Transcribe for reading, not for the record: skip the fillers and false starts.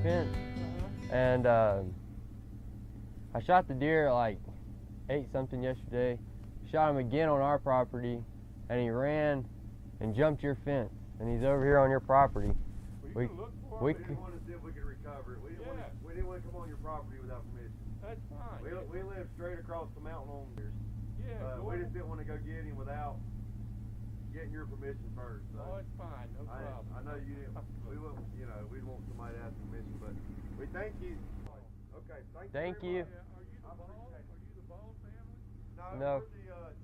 fence, and I shot the deer at like 8 something yesterday. Shot him again on our property, and he ran and jumped your fence, and he's over here on your property. We can look for We him. didn't want to see if we could recover it. We didn't want to come on your property without permission. That's fine. We live straight across the mountain on here. Yeah, We just didn't want to go get him without getting your permission first. So oh, it's fine, no problem. I know you didn't. We wouldn't, we'd want somebody to ask permission, but we thank you. Okay, Thank you. Are you the Ball family? No, No. we're the